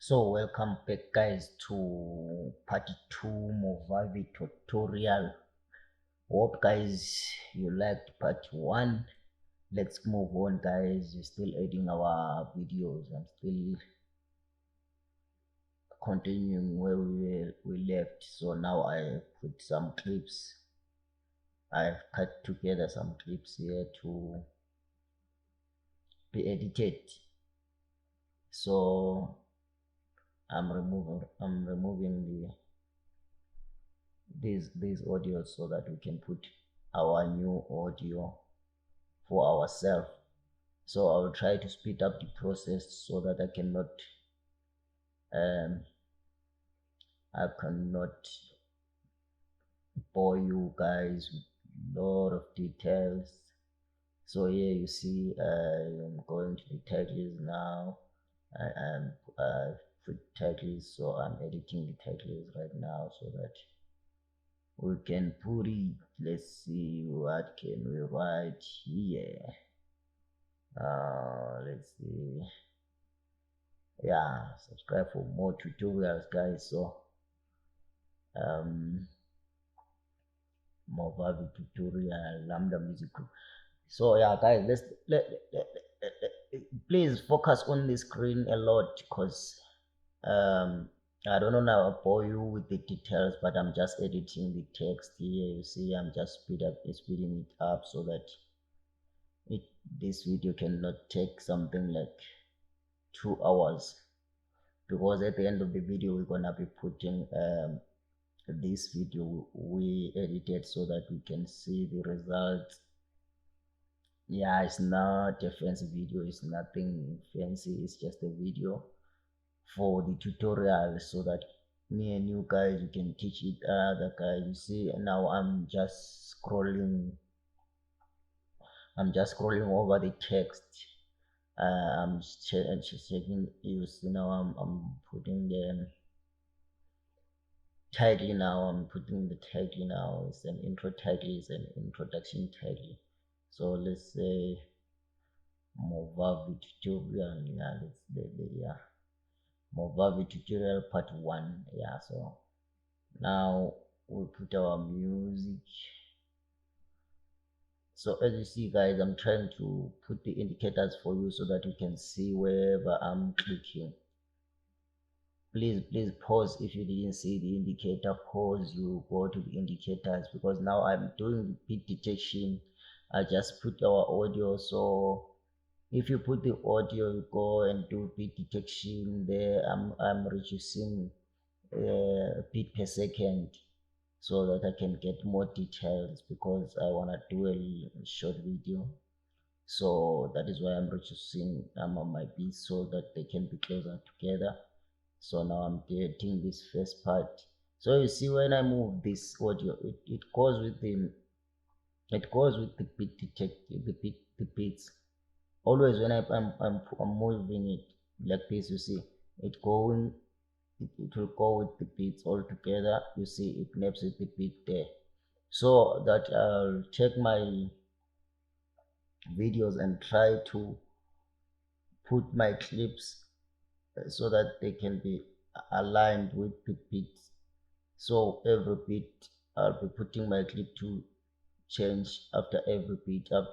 So welcome back guys to part 2 Movavi tutorial. Hope guys you liked part 1. Let's move on guys. We're still editing our videos. I'm still continuing where we left. So now I put some clips. I've cut together some clips here to be edited. So I'm removing these audios so that we can put our new audio for ourselves. So I will try to speed up the process so that I cannot bore you guys with a lot of details. So here you see I'm going to the titles now. I put titles, so I'm editing the titles right now so that we can put it. Let's see, what can we write here? Let's see. Yeah, subscribe for more tutorials guys. So Movavi tutorial lambda music group. So yeah guys, please focus on the screen a lot, because I don't know now I bore you with the details, but I'm just editing the text here. You see, I'm just speeding it up so that this video cannot take something like 2 hours, because at the end of the video we're gonna be putting this video we edited so that we can see the results. Yeah, it's not a fancy video, it's nothing fancy, it's just a video for the tutorial so that me and you guys you can teach it other guys. You see, now I'm just scrolling over the text. I'm checking. You see, now I'm putting the title. Now I'm putting the title. Now it's an intro title, it's an introduction title. So let's say Movavi tutorial. Yeah, yeah, Movavi tutorial part 1. Yeah, so now we put our music. So as you see guys, I'm trying to put the indicators for you so that you can see wherever I'm clicking. Please pause if you didn't see the indicator. Pause, you go to the indicators, because now I'm doing the beat detection. I just put our audio. So if you put the audio, you go and do beat detection there. I'm reducing beat per second so that I can get more details, because I want to do a short video. So that is why I'm reducing my beats so that they can be closer together. So now I'm editing this first part. So you see, when I move this audio, it goes with the beat detect, the beats. Always when I'm moving it like this, you see it going, it will go with the beats all together. You see it maps with the beat there, so that I'll check my videos and try to put my clips so that they can be aligned with the beats. So every beat I'll be putting my clip to change after every beat. As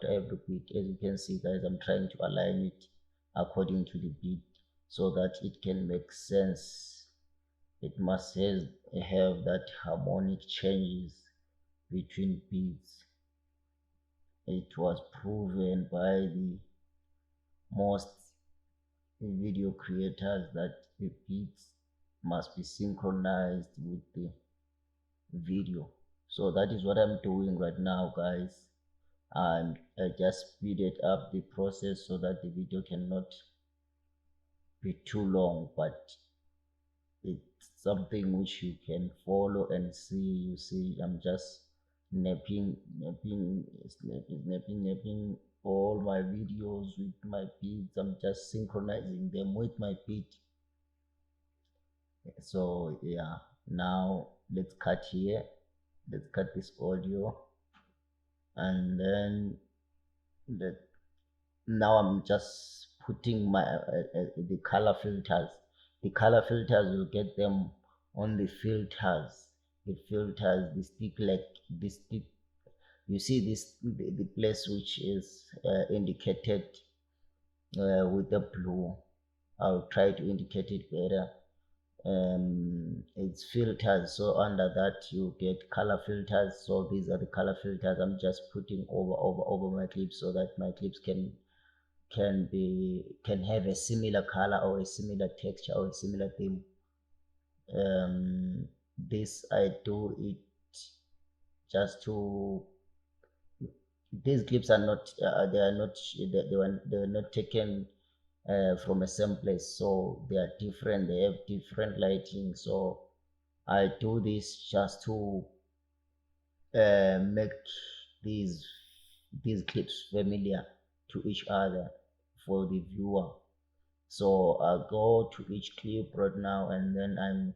you can see guys, I'm trying to align it according to the beat so that it can make sense. It must have that harmonic changes between beats. It was proven by the most video creators that the beats must be synchronized with the video. So that is what I'm doing right now guys, and I just speeded up the process so that the video cannot be too long, but it's something which you can follow and see. You see, I'm just snapping all my videos with my beats. I'm just synchronizing them with my beat. So yeah, now let's cut here. Let's cut this audio, and then now I'm just putting my the color filters. The color filters, you get them on the filters. The filters, the stick, like the stick, you see this, the place which is indicated with the blue. I'll try to indicate it better. It's filters, so under that you get color filters. So these are the color filters I'm just putting over my clips, so that my clips can have a similar color or a similar texture or a similar theme. This I do it just to, these clips are not they are not they were not taken from a same place, so they are different, they have different lighting. So I do this just to make these these clips familiar to each other for the viewer. So I go to each clip right now, and then I'm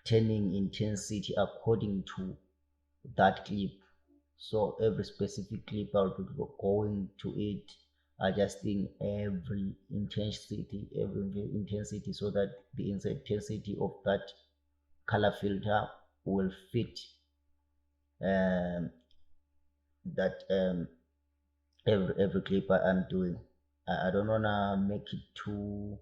turning intensity according to that clip. So every specific clip I'll be going to it, adjusting every intensity, so that the intensity of that color filter will fit um, that every clip I'm doing. I don't wanna make it too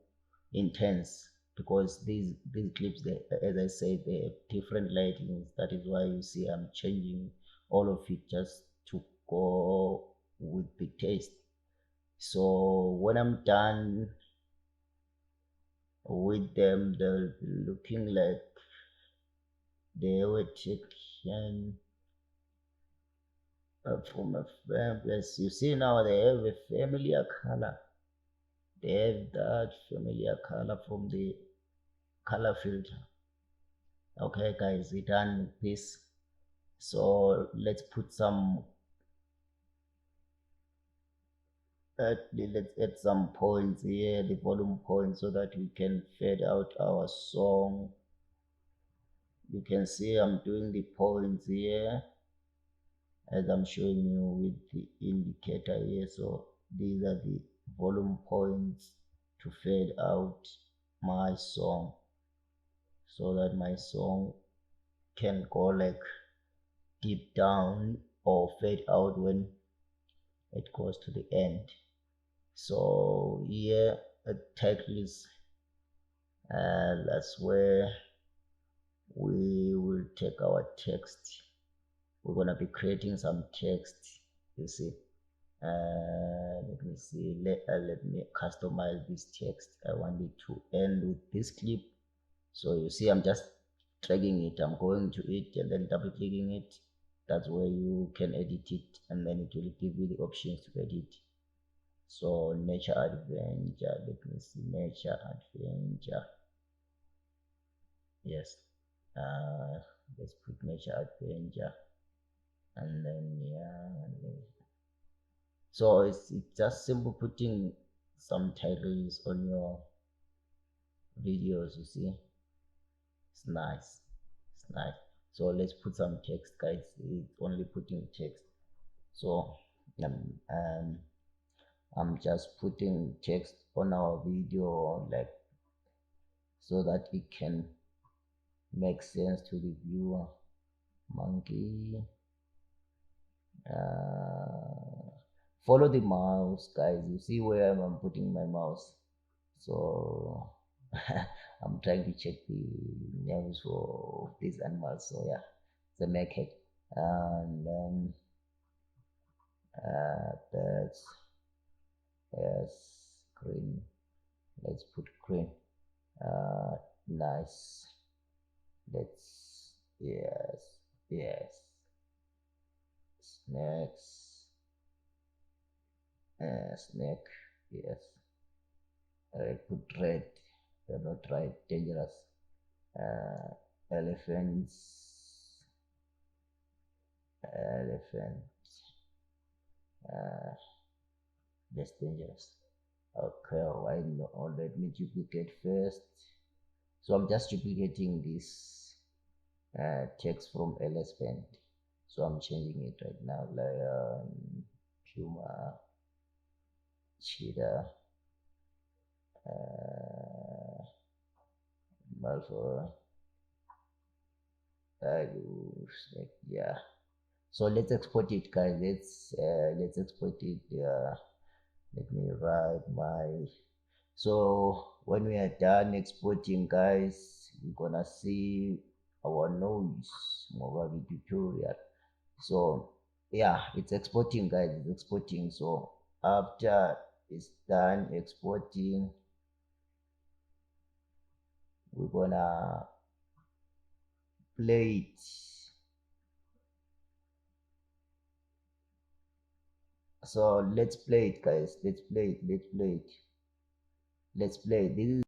intense, because these clips, they, as I said, they have different lightings. That is why you see I'm changing all of it just to go with the taste. So when I'm done with them, they'll be looking like they were taken from a place. You see now they have a familiar color. They have that familiar color from the color filter. Okay guys, we're done with this. So let's put some let's add some points here, the volume points, so that we can fade out our song. You can see I'm doing the points here as I'm showing you with the indicator here. So these are the volume points to fade out my song, so that my song can go like deep down or fade out when it goes to the end. So here at titles, that's where we will take our text. We're gonna be creating some text, you see. Let me see, let me customize this text. I want it to end with this clip. So you see I'm just dragging it, I'm going to it and then double clicking it. That's where you can edit it, and then it will give you the options to edit. So nature adventure, let me see, nature adventure, yes. uh let's put nature adventure, and then yeah, so it's just simple putting some titles on your videos, you see. It's nice, it's nice. So let's put some text, guys. It's only putting text. So um, um I'm just putting text on our video, like, so that it can make sense to the viewer. Monkey, follow the mouse, guys. You see where I'm putting my mouse. So I'm trying to check the names for these animals. So yeah, the naked, and then that's, yes, green. Let's put green. Nice. Let's, yes, yes. Snakes, snake, yes. Put red. They're not right. Dangerous. Elephants, elephant. Uh, that's dangerous. Okay, why not? Let me duplicate first. So I'm just duplicating this text from elephant. So I'm changing it right now. Lion, puma, cheetah, Malfoy. Yeah. So let's export it, guys. Let's export it. Let me write my. So when we are done exporting, guys, we're gonna see our noise Movavi tutorial. So yeah, it's exporting, guys. It's exporting. So after it's done exporting, we're gonna play it. So let's play it, guys. Let's play it. Let's play it. Let's play it. This is